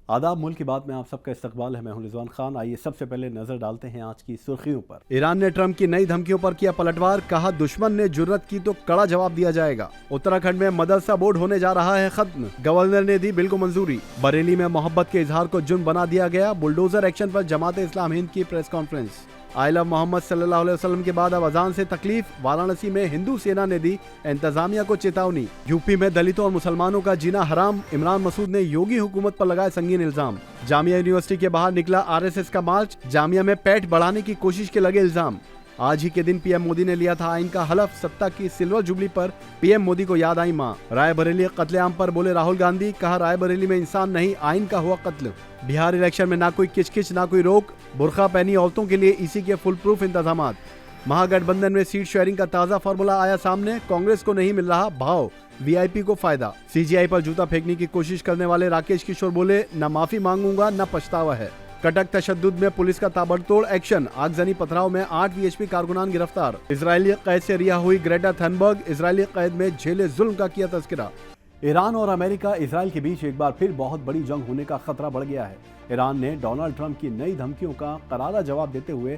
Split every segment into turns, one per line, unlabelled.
आदाब। मुल्क की बात में आप सबका इस्तकबाल है। मैं हूं रिजवान खान। आइए सबसे पहले नजर डालते हैं आज की सुर्खियों पर। ईरान ने ट्रंप की नई धमकियों पर किया पलटवार, कहा दुश्मन ने जुर्रत की तो कड़ा जवाब दिया जाएगा। उत्तराखंड में मदरसा बोर्ड होने जा रहा है खत्म, गवर्नर ने दी बिल को मंजूरी। बरेली में मोहब्बत के इजहार को जुर्म बना दिया गया, बुलडोजर एक्शन पर जमात इस्लाम हिंद की press conference. I love Mohammad सल्लल्लाहु अलैहि वसल्लम के बाद अब अजान से तकलीफ, वाराणसी में हिंदू सेना ने दी इंतजामिया को चेतावनी। यूपी में दलितों और मुसलमानों का जीना हराम, इमरान मसूद ने योगी हुकूमत पर लगाए संगीन इल्जाम। जामिया यूनिवर्सिटी के बाहर निकला आरएसएस का मार्च, जामिया में पैठ बढ़ाने की कोशिश के लगे इल्जाम। आज ही के दिन पीएम मोदी ने लिया था आइन का हलफ, सत्ता की सिल्वर जुबली पर पीएम मोदी को याद आई मां। रायबरेली कत्लेआम पर बोले राहुल गांधी, कहा रायबरेली में इंसान नहीं आइन का हुआ कत्ल। बिहार इलेक्शन में ना कोई किचकिच ना कोई रोक, बुर्खा पहनी औरतों के लिए ईसी के फुल प्रूफ इंतजामात। महागठबंधन में सीट शेयरिंग का ताजा फॉर्मूला आया सामने, कांग्रेस को नहीं मिल रहा भाव, वीआईपी को फायदा। सीजीआई पर जूता फेंकने की कोशिश करने वाले राकेश किशोर बोले न माफी मांगूंगा न पछतावा है। कटक तशद्दुद में पुलिस का ताबड़तोड़ एक्शन, आगजनी पथराव में 8 वीएचपी कारकुनान गिरफ्तार। इजरायली कैद से रिहा हुई ग्रेटा थनबर्ग, इजरायली कैद में झेले जुल्म का किया तस्करा। ईरान और अमेरिका इसराइल के बीच एक बार फिर बहुत बड़ी जंग होने का खतरा बढ़ गया है। ईरान ने डोनाल्ड ट्रंप की नई धमकियों का करारा जवाब देते हुए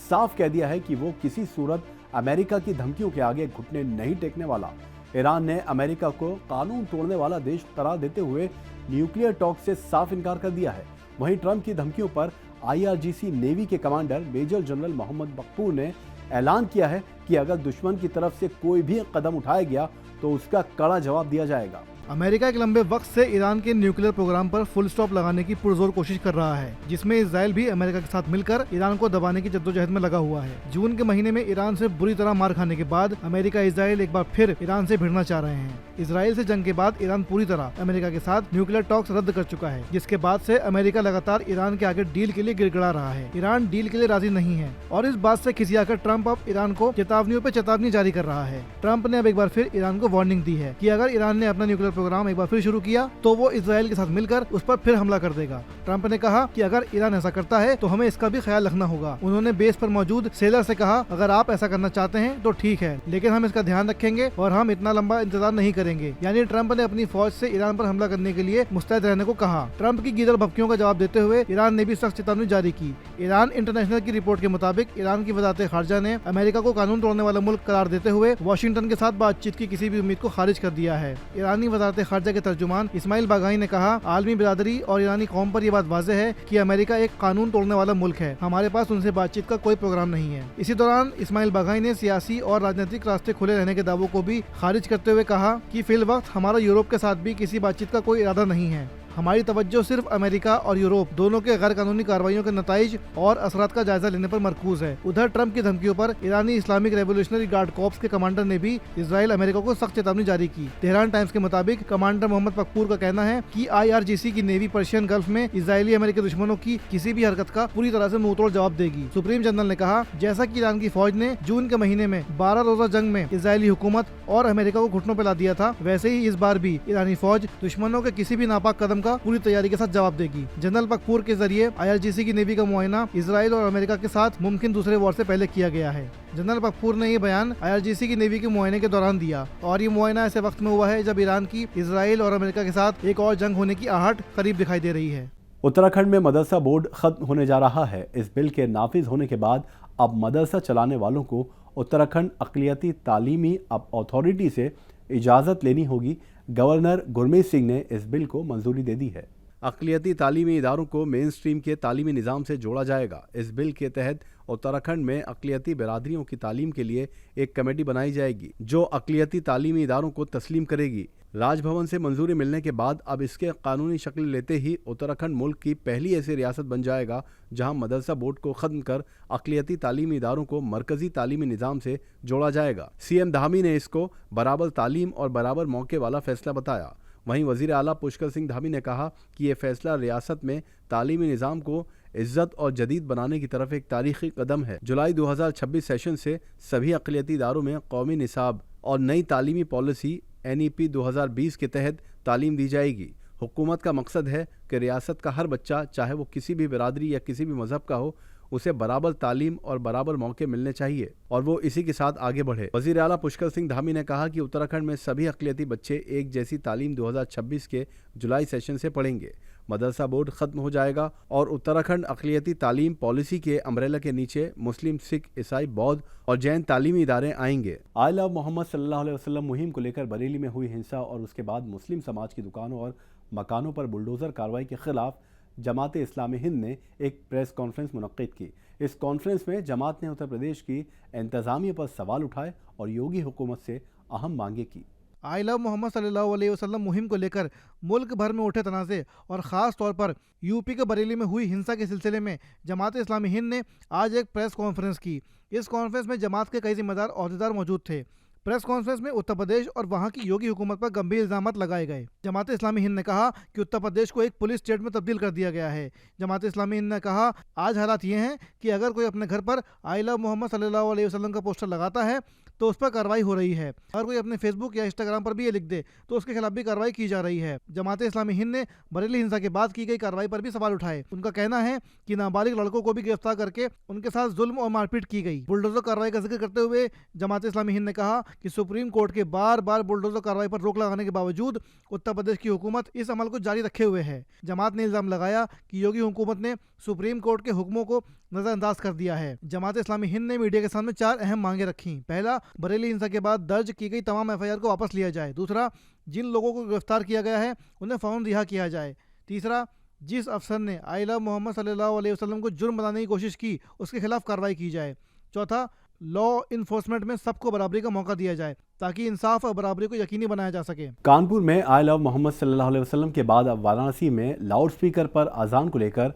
साफ कह दिया है कि वो किसी सूरत अमेरिका की धमकियों के आगे घुटने नहीं टेकने वाला। ईरान ने अमेरिका को कानून तोड़ने वाला देश करार देते हुए न्यूक्लियर टॉक से साफ इनकार कर दिया है। वहीं ट्रंप की धमकियों पर आईआरजीसी नेवी के कमांडर मेजर जनरल मोहम्मद बकपूर ने ऐलान किया है कि अगर दुश्मन की तरफ से कोई भी कदम उठाया गया तो उसका कड़ा जवाब दिया जाएगा।
अमेरिका एक लंबे वक्त से ईरान के न्यूक्लियर प्रोग्राम पर फुल स्टॉप लगाने की पुरजोर कोशिश कर रहा है, जिसमें इजराइल भी अमेरिका के साथ मिलकर ईरान को दबाने की जद्दोजहद में लगा हुआ है। जून के महीने में ईरान से बुरी तरह मार खाने के बाद अमेरिका इजराइल एक बार फिर ईरान से भिड़ना चाह रहे हैं। इजराइल से जंग के बाद ईरान पूरी तरह अमेरिका के साथ न्यूक्लियर टॉक्स रद्द कर चुका है, जिसके बाद से अमेरिका लगातार ईरान के आगे डील के लिए गिड़गिड़ा रहा है। ईरान डील के लिए राजी नहीं है और इस बात से खिसियाकर ट्रंप अब ईरान को चेतावनियों पे चेतावनी जारी कर रहा है। ट्रंप ने अब एक बार फिर ईरान को वार्निंग दी है कि अगर ईरान ने अपना न्यूक्लियर प्रोग्राम एक बार फिर शुरू किया तो वो इजराइल के साथ मिलकर उस पर फिर हमला कर देगा। ट्रंप ने कहा कि अगर ईरान ऐसा करता है तो हमें इसका भी ख्याल रखना होगा। उन्होंने बेस पर मौजूद सेलर से कहा, अगर आप ऐसा करना चाहते हैं तो ठीक है, लेकिन हम इसका ध्यान रखेंगे और हम इतना लंबा इंतजार नहीं करेंगे। यानी ट्रंप ने अपनी फौज से ईरान पर हमला करने के लिए मुस्तैद रहने को कहा। ट्रंप की गीदड़ भभकियों का जवाब देते हुए ईरान ने भी सख्त चेतावनी जारी की। ईरान इंटरनेशनल की रिपोर्ट के मुताबिक ईरान की वजारत खारजा ने अमेरिका को कानून तोड़ने वाला मुल्क करार देते हुए वाशिंगटन के साथ बातचीत की किसी भी उम्मीद को खारिज कर दिया है। ईरानी वजारत खारजा के तर्जुमान इस्माइल बाघाई ने कहा, आलमी बिरादरी और ईरानी कौम पर यह बात वाज़ेह है कि अमेरिका एक कानून तोड़ने वाला मुल्क है। हमारे पास उनसे बातचीत का कोई प्रोग्राम नहीं है। इसी दौरान इस्माइल बाघाई ने सियासी और राजनीतिक रास्ते खुले रहने के दावों को भी खारिज करते हुए कहा कि फिल वक्त हमारा यूरोप के साथ भी किसी बातचीत का कोई इरादा नहीं है। हमारी तवज्जो सिर्फ अमेरिका और यूरोप दोनों के गैर कानूनी कार्रवाइयों के नताइज और असरात का जायजा लेने पर मरकूज है। उधर ट्रंप की धमकियों पर ईरानी इस्लामिक रेवोल्यूशनरी गार्ड कॉर्प्स के कमांडर ने भी इजराइल अमेरिका को सख्त चेतावनी जारी की। तेहरान टाइम्स के मुताबिक कमांडर मोहम्मद बकपूर का कहना है कि आईआरजीसी की नेवी पर्शियन गल्फ में इजरायली अमेरिकी दुश्मनों की किसी भी हरकत का पूरी तरह से मुंहतोड़ जवाब देगी। सुप्रीम जनरल ने कहा, जैसा कि ईरान की फौज ने जून के महीने में 12 रोजा जंग में इजरायली हुकूमत और अमेरिका को घुटनों पर ला दिया था, वैसे ही इस बार भी ईरानी फौज दुश्मनों के किसी भी नापाक कदम का पूरी तैयारी के जवाब देगी। जनरल बकपूर के जरिए आईआरजीसी की नेवी का मुआयना इजराइल और अमेरिका के साथ मुमकिन दूसरे वॉर से पहले किया गया है। जनरल बकपूर ने ये बयान आईआरजीसी की नेवी के मुआयने के दौरान दिया और ये मुआयना ऐसे वक्त में हुआ है जब ईरान की इजराइल और अमेरिका के साथ एक और जंग होने की आहट करीब दिखाई दे रही है।
उत्तराखंड में मदरसा बोर्ड खत्म होने जा रहा है। इस बिल के नाफिज होने के बाद अब मदरसा चलाने वालों को उत्तराखंड अक़लियती तालीमी अथॉरिटी से इजाज़त लेनी होगी। गवर्नर गुरमीत सिंह ने इस बिल को मंजूरी दे दी है। अक़लियती तालीमी इदारों को मेन स्ट्रीम के तालीमी निज़ाम से जोड़ा जाएगा। इस बिल के तहत उत्तराखंड में अक़लियती बिरादरियों की तालीम के लिए एक कमेटी बनाई जाएगी जो अक़लियती तालीमी इदारों को तस्लीम करेगी। राजभवन से मंजूरी मिलने के बाद अब इसके कानूनी शक्ल लेते ही उत्तराखंड मुल्क की पहली ऐसी रियासत बन जाएगा जहां मदरसा बोर्ड को ख़त्म कर अक़लियती तालीमी इदारों को मरकज़ी तालीमी निज़ाम से जोड़ा जाएगा। सीएम धामी ने इसको बराबर तालीम और बराबर मौके वाला फैसला बताया। वहीं वज़ीर आला पुष्कर सिंह धामी ने कहा कि ये फैसला रियासत में तालीमी निज़ाम को इज्जत और जदीद बनाने की तरफ एक तारीखी कदम है। जुलाई 2026 सेशन से सभी अक़लियती इदारों में कौमी निसाब और नई तालीमी पॉलिसी NEP 2020 के तहत तालीम दी जाएगी। हुकूमत का मकसद है कि रियासत का हर बच्चा, चाहे वो किसी भी बिरादरी या किसी भी मज़हब का हो, उसे बराबर तालीम और बराबर मौके मिलने चाहिए और वो इसी के साथ आगे बढ़े। वज़ीर आला पुष्कर सिंह धामी ने कहा कि उत्तराखंड में सभी अक़लियती बच्चे एक जैसी तालीम 2026 के जुलाई सेशन से पढ़ेंगे। मदरसा बोर्ड खत्म हो जाएगा और उत्तराखंड अक़लियती तालीम पॉलिसी के अम्ब्रेला के नीचे मुस्लिम, सिख, ईसाई, बौद्ध और जैन तालीमी इदारे आएंगे। आई लव मोहम्मद सल्लल्लाहु अलैहि वसल्लम मुहिम को लेकर बरेली में हुई हिंसा और उसके बाद मुस्लिम समाज की दुकानों और मकानों पर बुलडोजर कार्रवाई के खिलाफ जमात इस्लामी हिंद ने एक प्रेस कॉन्फ्रेंस मुनक्किद की। इस कॉन्फ्रेंस में जमात ने उत्तर प्रदेश की इंतजामिया पर सवाल उठाए और योगी हुकूमत से अहम मांगे की।
आई लव मोहम्मद सल्लल्लाहु अलैहि वसल्लम मुहिम को लेकर मुल्क भर में उठे तनाज़े और ख़ास तौर पर यूपी के बरेली में हुई हिंसा के सिलसिले में जमात इस्लामी हिंद ने आज एक प्रेस कॉन्फ्रेंस की। इस कॉन्फ्रेंस में जमात के कई जिम्मेदार ओहदेदार मौजूद थे। प्रेस कॉन्फ्रेंस में उत्तर प्रदेश और वहां की योगी हुकूमत पर गंभीर इल्जाम लगाए गए। जमात इस्लामी हिंद ने कहा कि उत्तर प्रदेश को एक पुलिस स्टेट में तब्दील कर दिया गया है। जमात इस्लामी हिंद ने कहा आज हालात ये हैं कि अगर कोई अपने घर पर आई लव मोहम्मद सल्लल्लाहु अलैहि वसल्लम का पोस्टर लगाता है तो उस पर कार्रवाई हो रही है। अगर कोई अपने फेसबुक या इंस्टाग्राम पर भी ये लिख दे तो उसके खिलाफ भी कार्रवाई की जा रही है। जमात इस्लामी हिंद ने बरेली हिंसा के बाद की गई कार्रवाई पर भी सवाल उठाए। उनका कहना है कि नाबालिग लड़कों को भी गिरफ्तार करके उनके साथ जुल्म और मारपीट की गई। बुलडोजर कार्रवाई का जिक्र करते हुए जमात इस्लामी हिंद ने कहा कि सुप्रीम कोर्ट के बार बार बुलडोजर कार्रवाई पर रोक लगाने के बावजूद उत्तर प्रदेश की हुकूमत इस अमल को जारी रखे हुए है। जमात ने इल्जाम लगाया कि योगी हुकूमत ने सुप्रीम कोर्ट के हुक्मों को नजरअंदाज कर दिया है। जमात इस्लामी हिंद ने मीडिया के सामने 4 अहम मांगे रखी। पहला, बरेली हिंसा के बाद दर्ज की गई तमाम एफआईआर को वापस लिया जाए। दूसरा, जिन लोगों को गिरफ्तार किया गया है उन्हें फौरन रिहा किया जाए। तीसरा, जिस अफसर ने आई लव मोहम्मद सल्लल्लाहु अलैहि वसल्लम को जुर्म बनाने की कोशिश की उसके खिलाफ कार्रवाई की जाए। चौथा, लॉ इन्फोर्समेंट में सबको बराबरी का मौका दिया जाए ताकि इंसाफ और बराबरी को यकीनी बनाया जा सके।
कानपुर में आई लव मोहम्मद सल्लल्लाहु अलैहि वसल्लम के बाद अब वाराणसी में लाउड स्पीकर पर अजान को लेकर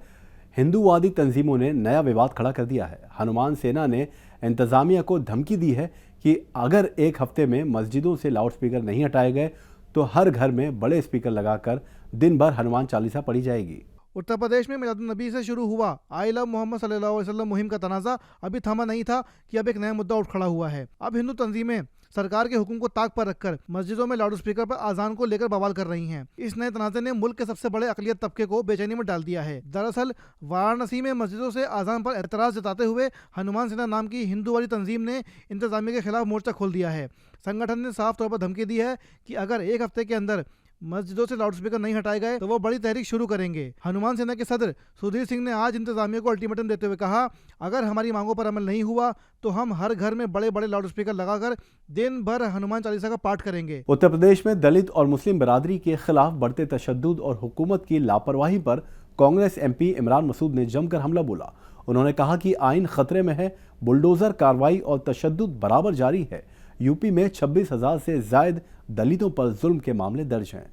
हिंदूवादी तंजीमों ने नया विवाद खड़ा कर दिया है। हनुमान सेना ने इंतजामिया को धमकी दी है कि अगर एक हफ्ते में मस्जिदों से लाउड स्पीकर नहीं हटाए गए तो हर घर में बड़े स्पीकर लगाकर दिन भर हनुमान चालीसा पढ़ी जाएगी।
उत्तर प्रदेश में मिलादुन नबी से शुरू हुआ आई लव मोहम्मद सल्लल्लाहु अलैहि वसल्लम मुहिम का तनाज़ा अभी थमा नहीं था कि अब एक नया मुद्दा उठ खड़ा हुआ है। अब हिंदू तंजीमें सरकार के हुक्म को ताक पर रखकर मस्जिदों में लाउड स्पीकर पर आजान को लेकर बवाल कर रही हैं। इस नए तनाज़े ने मुल्क के सबसे बड़े अक़लियत तबके को बेचैनी में डाल दिया है। दरअसल वाराणसी में मस्जिदों से आजान पर एतराज़ जताते हुए हनुमान सेना नाम की हिंदूवादी तंजीम ने इंतजामिया के खिलाफ मोर्चा खोल दिया है। संगठन ने साफ तौर पर धमकी दी है कि अगर एक हफ्ते के अंदर मस्जिदों से लाउड स्पीकर नहीं हटाए गए तो वो बड़ी तहरीक शुरू करेंगे। हनुमान सेना के सदर सुधीर सिंह ने आज इंतजामिया को अल्टीमेटम देते हुए कहा, अगर हमारी मांगों पर अमल नहीं हुआ तो हम हर घर में बड़े बड़े लाउड स्पीकर लगाकर दिन भर हनुमान चालीसा का पाठ करेंगे।
उत्तर प्रदेश में दलित और मुस्लिम बरादरी के खिलाफ बढ़ते तशद्दुद और हुकूमत की लापरवाही पर कांग्रेस एमपी इमरान मसूद ने जमकर हमला बोला। उन्होंने कहा कि आइन खतरे में है, बुलडोजर कार्रवाई और तशद्दुद बराबर जारी है। यूपी में 26,000 से ज्यादा दलितों पर जुल्म के मामले दर्ज हैं।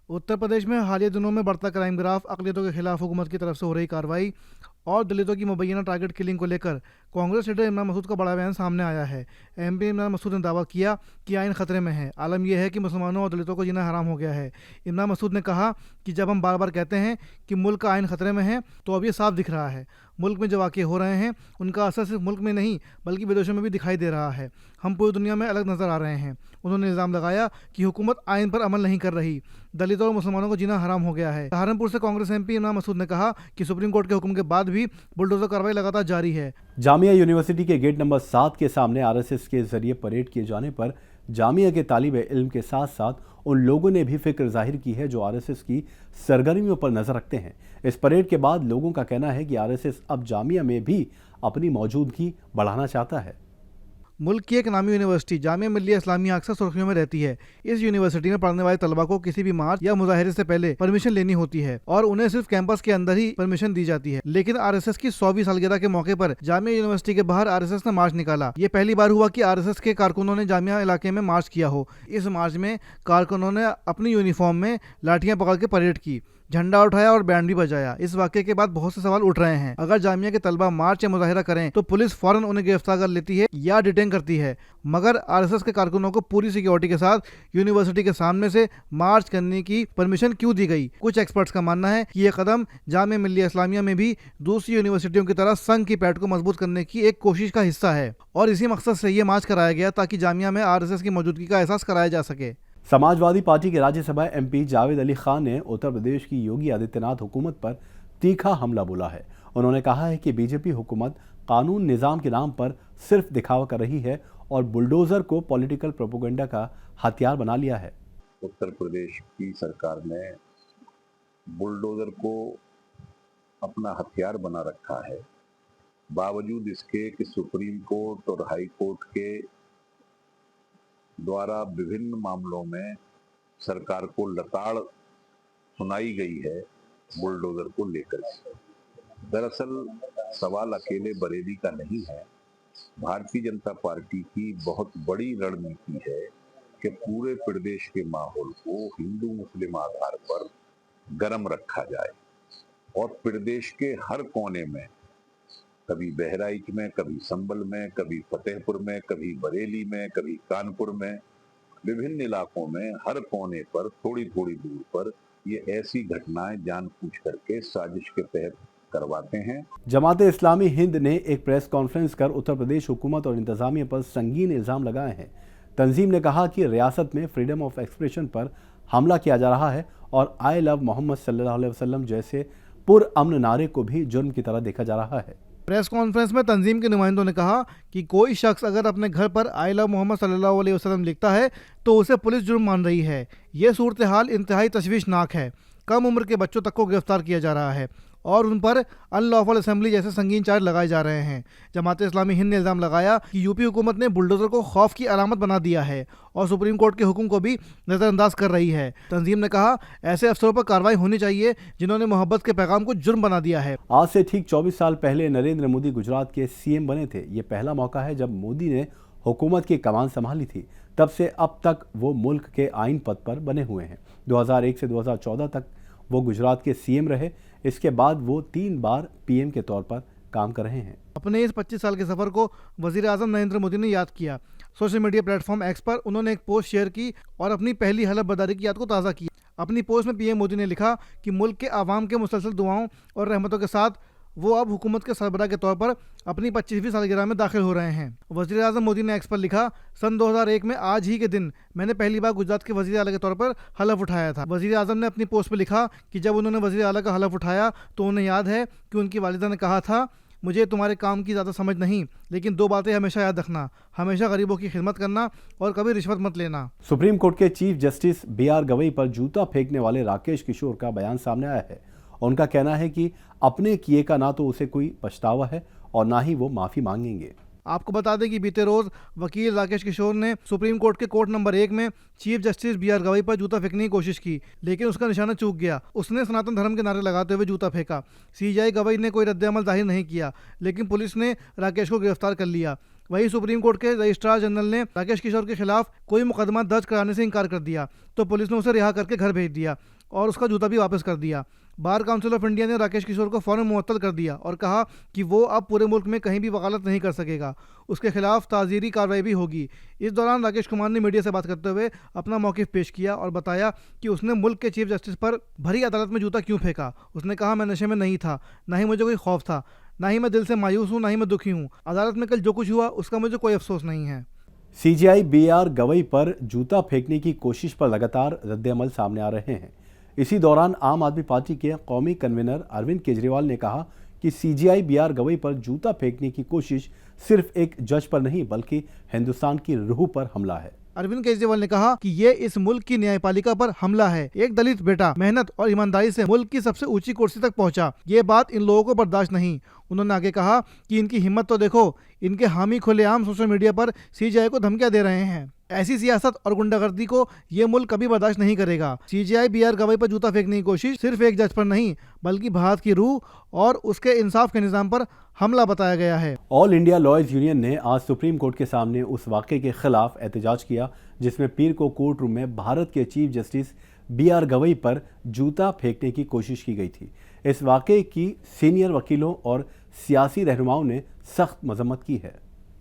उत्तर प्रदेश में हालिया दिनों में बढ़ता क्राइम ग्राफ, अक़लियतों के खिलाफ हुकूमत की तरफ से हो रही कार्रवाई और दलितों की मुबैना टारगेट किलिंग को लेकर कांग्रेस लीडर इमरान मसूद का बड़ा बयान सामने आया है। एमपी इमरान मसूद ने दावा किया कि आइन खतरे में है। आलम यह है कि मुसलमानों और दलितों को जीना हराम हो गया है। इमरान मसूद ने कहा कि जब हम बार बार कहते हैं कि मुल्क का आइन खतरे में है तो अब ये साफ दिख रहा है। मुल्क में जो वाक़े हो रहे हैं उनका असर सिर्फ मुल्क में नहीं बल्कि विदेशों में भी दिखाई दे रहा है। हम पूरी दुनिया में अलग नज़र आ रहे हैं। उन्होंने इल्ज़ाम लगाया कि हुकूमत आइन पर अमल नहीं कर रही, दलितों और मुसलमानों को जीना हराम हो गया है। सहारनपुर से कांग्रेस एमपी इमरान मसूद ने कहा कि सुप्रीम कोर्ट के हुक्म के बाद भी बुलडोजर कार्रवाई लगातार जारी है।
जामिया यूनिवर्सिटी के गेट नंबर 7 के सामने आरएसएस के जरिए परेड किए जाने पर जामिया के तालिब इल्म के साथ साथ उन लोगों ने भी फिक्र जाहिर की है जो आरएसएस की सरगर्मियों पर नजर रखते हैं। इस परेड के बाद लोगों का कहना है कि आरएसएस अब जामिया में भी अपनी मौजूदगी बढ़ाना चाहता है।
मुल्क की एक नामी यूनिवर्सिटी जामिया मिल्लिया इस्लामिया अक्सर सुर्खियों में रहती है। इस यूनिवर्सिटी में पढ़ने वाले तलबा को किसी भी मार्च या मुजाहिरे से पहले परमिशन लेनी होती है और उन्हें सिर्फ कैंपस के अंदर ही परमिशन दी जाती है। लेकिन आरएसएस की 100वीं सालगिरह के मौके पर जामिया यूनिवर्सिटी के बाहर आरएसएस ने मार्च निकाला। ये पहली बार हुआ कि आरएसएस के कारकुनों ने जामिया इलाके में मार्च किया हो। इस मार्च में कारकुनों ने अपनी यूनिफॉर्म में लाठियां पकड़ के परेड की, झंडा उठाया और बैंड भी बजाया। इस वाक़े के बाद बहुत से सवाल उठ रहे हैं। अगर जामिया के तलबा मार्च या मुजाहिरा करें तो पुलिस फौरन उन्हें गिरफ्तार कर लेती है या डिटेन करती है, मगर आरएसएस के कारकुनों को पूरी सिक्योरिटी के साथ यूनिवर्सिटी के सामने से मार्च करने की परमिशन क्यों दी गई? कुछ एक्सपर्ट्स का मानना है कि यह कदम जामिया मिल्लिया इस्लामिया में भी दूसरी यूनिवर्सिटियों की तरह संघ की पैठ को मजबूत करने की एक कोशिश का हिस्सा है और इसी मकसद से यह मार्च कराया गया ताकि जामिया में आरएसएस की मौजूदगी का एहसास कराया जा सके।
समाजवादी पार्टी के राज्यसभा एमपी जावेद अली खान ने उत्तर प्रदेश की योगी आदित्यनाथ हुकूमत पर तीखा हमला बोला है। उन्होंने कहा है कि बीजेपी हुकूमत कानून निज़ाम के नाम पर सिर्फ दिखावा कर रही है और बुलडोजर को पॉलिटिकल प्रोपेगेंडा का हथियार बना लिया है।
उत्तर प्रदेश की सरकार ने बुलडोजर को अपना हथियार बना रखा है, बावजूद इसके कि सुप्रीम कोर्ट और हाई कोर्ट के द्वारा विभिन्न मामलों में सरकार को लताड़ सुनाई गई है बुलडोजर को लेकर। दरअसल सवाल अकेले बरेली का नहीं है। भारतीय जनता पार्टी की बहुत बड़ी रणनीति है कि पूरे प्रदेश के माहौल को हिंदू मुस्लिम आधार पर गर्म रखा जाए और प्रदेश के हर कोने में, कभी बहराइच में, कभी संभल में, कभी फतेहपुर में, कभी बरेली में, कभी कानपुर में, विभिन्न इलाकों में हर कोने पर थोड़ी थोड़ी दूर पर ये ऐसी घटनाएं जानबूझ करके साजिश के तहत करवाते हैं।
जमात-ए इस्लामी हिंद ने एक प्रेस कॉन्फ्रेंस कर उत्तर प्रदेश हुकूमत और इंतजामिया पर संगीन इल्जाम लगाए हैं। तंजीम ने कहा कि रियासत में फ्रीडम ऑफ एक्सप्रेशन पर हमला किया जा रहा है और आई लव मोहम्मद सल्लल्लाहु अलैहि वसल्लम जैसे पुरअमन नारे को भी जुर्म की तरह देखा जा रहा है।
प्रेस कॉन्फ्रेंस में तंजीम के नुमाइंदों ने कहा कि कोई शख्स अगर अपने घर पर आई लव मोहम्मद सल्लल्लाहु अलैहि वसल्लम लिखता है तो उसे पुलिस जुर्म मान रही है। ये सूरत हाल इंतहाई तशवीशनाक है। कम उम्र के बच्चों तक को गिरफ्तार किया जा रहा है और उन पर अनलॉफुल असेंबली जैसे संगीन चार्ज लगाए जा रहे हैं। जमात-ए इस्लामी हिंद ने इल्ज़ाम लगाया कि यूपी हुकूमत ने बुलडोजर को खौफ की अलामत बना दिया है और सुप्रीम कोर्ट के हुक्म को भी नज़रअंदाज कर रही है। तंजीम ने कहा, ऐसे अफसरों पर कार्रवाई होनी चाहिए जिन्होंने मोहब्बत के पैगाम को जुर्म बना दिया है।
आज से ठीक 24 साल पहले नरेंद्र मोदी गुजरात के सीएम बने थे। ये पहला मौका है जब मोदी ने हुकूमत की कमान संभाली थी। तब से अब तक वो मुल्क के आइन पद पर बने हुए हैं। 2001 से 2014 तक वो गुजरात के सीएम रहे। इसके बाद वो 3 बार पीएम के तौर पर काम कर रहे हैं।
अपने इस 25 साल के सफर को वजीर आजम नरेंद्र मोदी ने याद किया। सोशल मीडिया प्लेटफॉर्म एक्स पर उन्होंने एक पोस्ट शेयर की और अपनी पहली हलफ बर्दारी की याद को ताज़ा किया। अपनी पोस्ट में पीएम मोदी ने लिखा कि मुल्क के आवाम के मुसलसल दुआओं और रहमतों के साथ वो अब हुकूमत के सरबराह के तौर पर अपनी 25वीं सालगिरह में दाखिल हो रहे हैं। वज़ीर आज़म मोदी ने एक्स पर लिखा, सन 2001 में आज ही के दिन मैंने पहली बार गुजरात के वज़ीर आला के तौर पर हलफ उठाया था। वज़ीर आज़म ने अपनी पोस्ट पर लिखा कि जब उन्होंने वज़ीर आला का हलफ उठाया तो उन्हें याद है कि उनकी वालिदा ने कहा था, मुझे तुम्हारे काम की ज़्यादा समझ नहीं, लेकिन 2 बातें हमेशा याद रखना, हमेशा गरीबों की खिदमत करना और कभी रिश्वत मत लेना।
सुप्रीम कोर्ट के चीफ जस्टिस BR गवई पर जूता फेंकने वाले राकेश किशोर का बयान सामने आया है। उनका कहना है कि अपने किए का ना तो उसे कोई पछतावा है और ना ही वो माफ़ी मांगेंगे।
आपको बता दें कि बीते रोज वकील राकेश किशोर ने सुप्रीम कोर्ट के कोर्ट नंबर 1 में चीफ जस्टिस BR गवई पर जूता फेंकने की कोशिश की, लेकिन उसका निशाना चूक गया। उसने सनातन धर्म के नारे लगाते हुए जूता फेंका। CJI गवई ने कोई रद्द-ए-अमल जाहिर नहीं किया, लेकिन पुलिस ने राकेश को गिरफ्तार कर लिया। वहीं सुप्रीम कोर्ट के रजिस्ट्रार जनरल ने राकेश किशोर के खिलाफ कोई मुकदमा दर्ज कराने से इनकार कर दिया, तो पुलिस ने उसे रिहा करके घर भेज दिया और उसका जूता भी वापस कर दिया। बार काउंसिल ऑफ इंडिया ने राकेश किशोर को फौरन मुअत्तल कर दिया और कहा कि वो अब पूरे मुल्क में कहीं भी वकालत नहीं कर सकेगा, उसके खिलाफ ताज़ीरी कार्रवाई भी होगी। इस दौरान राकेश कुमार ने मीडिया से बात करते हुए अपना मौक़िफ़ पेश किया और बताया कि उसने मुल्क के चीफ जस्टिस पर भरी अदालत में जूता क्यों फेंका। उसने कहा, मैं नशे में नहीं था, ना ही मुझे कोई खौफ था, ना ही मैं दिल से मायूस हूँ, ना ही मैं दुखी हूँ। अदालत में कल जो कुछ हुआ उसका मुझे कोई अफसोस नहीं है।
CJI BR गवई पर जूता फेंकने की कोशिश पर लगातार रद्द-ए-अमल सामने आ रहे हैं। इसी दौरान आम आदमी पार्टी के कौमी कन्वीनर अरविंद केजरीवाल ने कहा कि CJI BR गवई पर जूता फेंकने की कोशिश सिर्फ एक जज पर नहीं बल्कि हिंदुस्तान की रूह पर हमला है।
अरविंद केजरीवाल ने कहा कि ये इस मुल्क की न्यायपालिका पर हमला है। एक दलित बेटा मेहनत और ईमानदारी से मुल्क की सबसे ऊंची कुर्सी तक पहुंचा, ये बात इन लोगों को बर्दाश्त नहीं। उन्होंने आगे कहा कि इनकी हिम्मत तो देखो, इनके हामी खुलेआम सोशल मीडिया पर CJI को धमकियां दे रहे हैं। ऐसी सियासत और गुंडागर्दी को ये मुल्क कभी बर्दाश्त नहीं करेगा। CJI BR गवई पर जूता फेंकने की कोशिश सिर्फ एक जज पर नहीं बल्कि भारत की रूह और उसके इंसाफ के निज़ाम पर हमला बताया गया है।
ऑल इंडिया लॉयर्स यूनियन ने आज सुप्रीम कोर्ट के सामने उस वाक़े के खिलाफ एहतजाज किया जिसमें पीर को कोर्ट रूम में भारत के चीफ जस्टिस BR गवई पर जूता फेंकने की कोशिश की गई थी। इस वाक़े की सीनियर वकीलों और सियासी रहनुमाओं ने सख्त मजम्मत की है।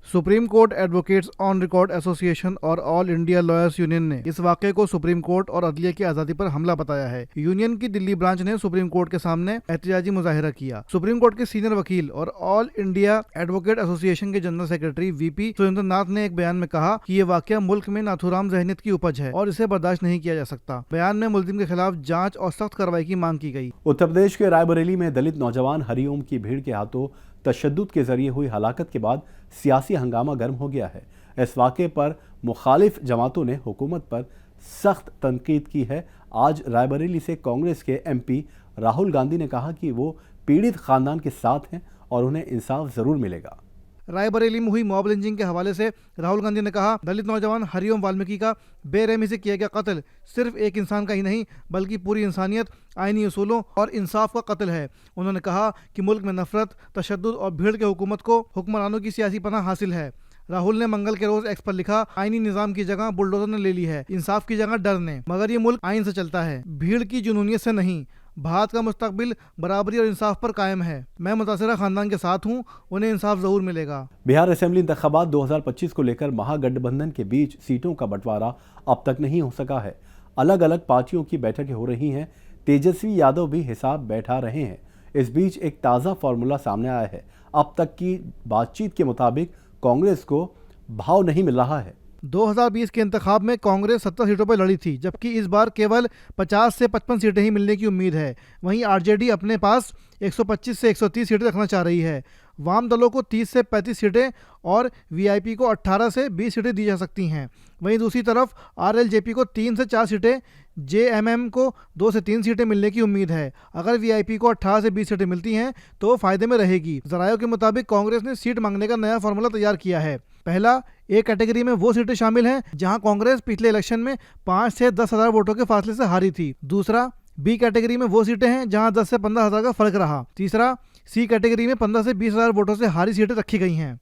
Supreme court advocates on record association और ऑल इंडिया लॉयर्स यूनियन ने इस वाक़े को सुप्रीम कोर्ट और अदलिया की आज़ादी पर हमला बताया है। यूनियन की दिल्ली ब्रांच ने सुप्रीम कोर्ट के सामने एहतजाजी मुजाहिरा किया। सुप्रीम कोर्ट के सीनियर वकील और ऑल इंडिया एडवोकेट एसोसिएशन के जनरल सेक्रेटरी VP सुरेंद्र नाथ ने एक बयान में कहा कि ये वाक़या मुल्क में नाथुराम ज़हनियत की उपज है और इसे बर्दाश्त नहीं किया जा सकता। बयान में मुल्जिम के खिलाफ जाँच और सख्त कार्रवाई की मांग की गई।
उत्तर प्रदेश के रायबरेली में दलित नौजवान हरिओम की भीड़ के हाथों तशद्दुद के जरिए हुई हलाकत के बाद सियासी हंगामा गर्म हो गया है। इस वाक़े पर मुखालिफ जमातों ने हुकूमत पर सख्त तनकीद की है। आज रायबरेली से कांग्रेस के एमपी राहुल गांधी ने कहा कि वो पीड़ित खानदान के साथ हैं और उन्हें इंसाफ जरूर मिलेगा।
रायबरेली में हुई मॉब लिंचिंग के हवाले से राहुल गांधी ने कहा, दलित नौजवान हरिओम वाल्मीकि का बेरहमी से किया गया कत्ल सिर्फ एक इंसान का ही नहीं बल्कि पूरी इंसानियत, आईनी उसूलों और इंसाफ का कत्ल है। उन्होंने कहा कि मुल्क में नफरत, तशद्दुद और भीड़ के हुकूमत को हुक्मरानों की सियासी पनाह हासिल है। राहुल ने मंगल के रोज एक्स पर लिखा, आईनी निजाम की जगह बुलडोजर ने ले ली है, इंसाफ की जगह डर ने, मगर ये मुल्क आइन से चलता है, भीड़ की जुनूनियत से नहीं। भारत का मुस्तकबिल बराबरी और इंसाफ पर कायम है। मैं मुतासिरा खानदान के साथ हूँ, उन्हें इंसाफ जरूर मिलेगा।
बिहार असेंबली इंतखाबात 2025 को लेकर महागठबंधन के बीच सीटों का बंटवारा अब तक नहीं हो सका है। अलग अलग पार्टियों की बैठकें हो रही हैं। तेजस्वी यादव भी हिसाब बैठा रहे हैं। इस बीच एक ताज़ा फार्मूला सामने आया है। अब तक की बातचीत के मुताबिक कांग्रेस को भाव नहीं मिल रहा है।
2020 के इंतखाब में कांग्रेस 70 सीटों पर लड़ी थी, जबकि इस बार केवल 50 से 55 सीटें ही मिलने की उम्मीद है। वहीं आरजेडी अपने पास 125 से 130 सीटें रखना चाह रही है। वाम दलों को 30 से 35 सीटें और वीआईपी को 18 से 20 सीटें दी जा सकती हैं। वहीं दूसरी तरफ आरएलजेपी को 3 से 4 सीटें, जेएमएम को 2 से 3 सीटें मिलने की उम्मीद है। अगर वीआईपी को 18 से 20 सीटें मिलती हैं तो वो फायदे में रहेगी। जरायों के मुताबिक कांग्रेस ने सीट मांगने का नया फार्मूला तैयार किया है। पहला, ए कैटेगरी में वो सीटें शामिल हैं जहां कांग्रेस पिछले इलेक्शन में 5 से 10 हजार वोटों के फासले से हारी थी। दूसरा, बी कैटेगरी में वो सीटें हैं जहां 10 से 15 हजार का फर्क रहा। तीसरा, सी कैटेगरी में 15 से 20 हजार वोटों से हारी सीटें रखी गई हैं।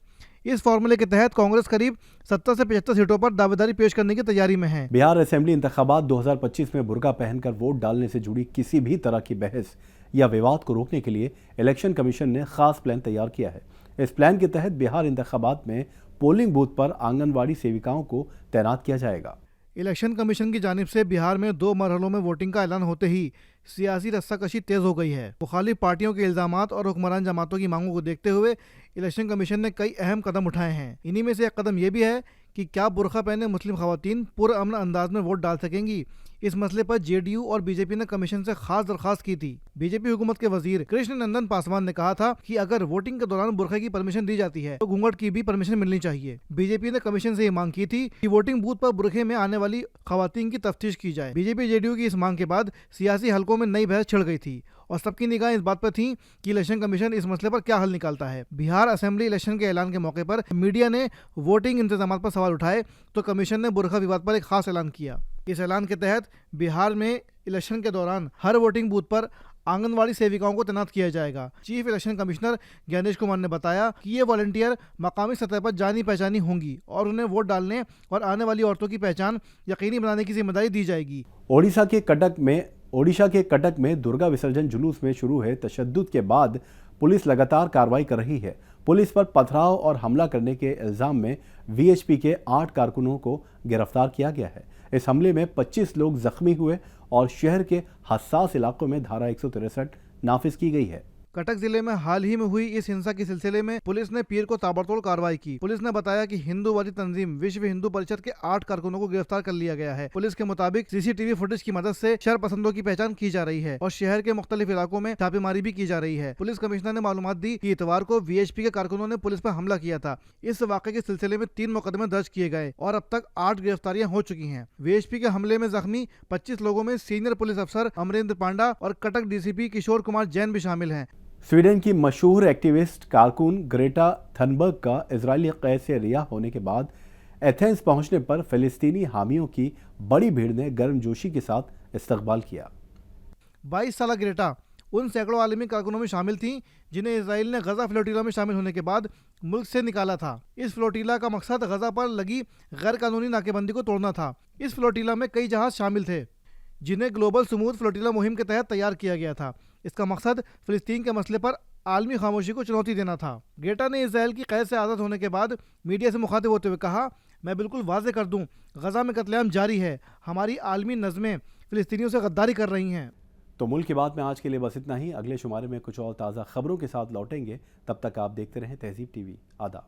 इस फॉर्मूले के तहत कांग्रेस करीब 70 से 75 सीटों पर दावेदारी पेश करने की तैयारी में है।
बिहार असेंबली इंतखाबात 2025 में बुर्का पहनकर वोट डालने से जुड़ी किसी भी तरह की बहस या विवाद को रोकने के लिए इलेक्शन कमीशन ने खास प्लान तैयार किया है। इस प्लान के तहत बिहार इंतखाबात में पोलिंग बूथ पर आंगनवाड़ी सेविकाओं को तैनात किया जाएगा।
इलेक्शन कमीशन की जानिब से बिहार में 2 मरहलों में वोटिंग का ऐलान होते ही सियासी रस्साकशी तेज हो गई है। मुखालिफ पार्टियों के इल्जामात और हुक्मरान जमातों की मांगों को देखते हुए इलेक्शन कमीशन ने कई अहम कदम उठाए हैं। इन्हीं में से एक कदम यह भी है कि क्या बुर्का पहने मुस्लिम खवातीन पुरअमन अंदाज में वोट डाल सकेंगी। इस मसले पर जेडीयू और बीजेपी ने कमीशन से खास दरखास्त की थी। बीजेपी हुकूमत के वजीर कृष्ण नंदन पासवान ने कहा था कि अगर वोटिंग के दौरान बुर्का की परमिशन दी जाती है तो घूंघट की भी परमिशन मिलनी चाहिए। बीजेपी ने कमीशन से ये मांग की थी कि वोटिंग बूथ पर बुर्के में आने वाली खवातीन की तफ्तीश की जाए। बीजेपी जेडीयू की इस मांग के बाद सियासी हलकों में नई बहस छिड़ गई थी और सबकी निगाह इस बात पर थी कि इलेक्शन कमीशन इस मसले पर क्या हल निकालता है। बिहार असेंबली इलेक्शन के ऐलान के मौके पर मीडिया ने वोटिंग इंतजाम पर सवाल उठाए तो कमीशन ने बुर्का विवाद पर एक खास ऐलान किया। इस ऐलान के तहत बिहार में इलेक्शन के दौरान हर वोटिंग बूथ पर आंगनवाड़ी सेविकाओं को तैनात किया जाएगा। Chief election commissioner Gyanesh Kumar ने बताया कि ये वॉलंटियर मकामी सतह पर जानी पहचानी होंगी और उन्हें वोट डालने और आने वाली औरतों की पहचान यकीनी बनाने की जिम्मेदारी दी जाएगी।
ओडिशा के कटक में दुर्गा विसर्जन जुलूस में शुरू है तशद्दुद के बाद पुलिस लगातार कार्रवाई कर रही है। पुलिस पर पथराव और हमला करने के इल्जाम में वीएचपी के 8 कारकुनों को गिरफ्तार किया गया है। इस हमले में 25 लोग जख्मी हुए और शहर के हसास इलाकों में धारा 163 नाफिज की गई है।
कटक जिले में हाल ही में हुई इस हिंसा के सिलसिले में पुलिस ने पीर को ताबड़तोड़ कार्रवाई की। पुलिस ने बताया कि हिंदूवादी तंजीम विश्व हिंदू परिषद के 8 कारकुनों को गिरफ्तार कर लिया गया है। पुलिस के मुताबिक सीसीटीवी फुटेज की मदद से शरपसंदों की पहचान की जा रही है और शहर के मुख्तलिफ इलाकों में छापेमारी भी की जा रही है। पुलिस कमिश्नर ने मालूमात दी कि इतवार को वीएचपी के कारकुनों ने पुलिस पर हमला किया था। इस वाक़े के सिलसिले में 3 मुकदमे दर्ज किए गए और अब तक 8 गिरफ्तारियां हो चुकी हैं। वीएचपी के हमले में जख्मी 25 लोगों में सीनियर पुलिस अफसर अमरेंद्र पांडा और कटक डीसीपी किशोर कुमार जैन भी शामिल हैं।
स्वीडन की मशहूर एक्टिविस्ट कारकुन ग्रेटा थनबर्ग का इजरायली कैद से रिहा होने के बाद एथेंस पहुंचने पर फिलिस्तीनी हामियों की बड़ी भीड़ ने गर्मजोशी के साथ इस्तकबाल किया।
22 साल ग्रेटा उन सैकड़ों आलमी कारकुनों में शामिल थीं जिन्हें इजराइल ने गजा फ्लोटिला में शामिल होने के बाद मुल्क से निकाला था। इस फ्लोटिला का मकसद गजा पर लगी गैर कानूनी नाकेबंदी को तोड़ना था। इस फ्लोटिला में कई जहाज शामिल थे जिन्हें ग्लोबल स्मूथ फ्लोटिला मुहिम के तहत तैयार किया गया था। इसका मकसद फिलिस्तीन के मसले पर आलमी खामोशी को चुनौती देना था। ग्रेटा ने इजराइल की कैद से आज़ाद होने के बाद मीडिया से मुखातिब होते हुए कहा, मैं बिल्कुल वाज़ेह कर दूं, गजा में कत्लेआम जारी है। हमारी आलमी नज़में फिलिस्तीनियों से गद्दारी कर रही हैं।
तो मुल्क की बात में आज के लिए बस इतना ही। अगले शुमारे में कुछ और ताज़ा खबरों के साथ लौटेंगे। तब तक आप देखते रहें तहज़ीब टीवी। आदाब।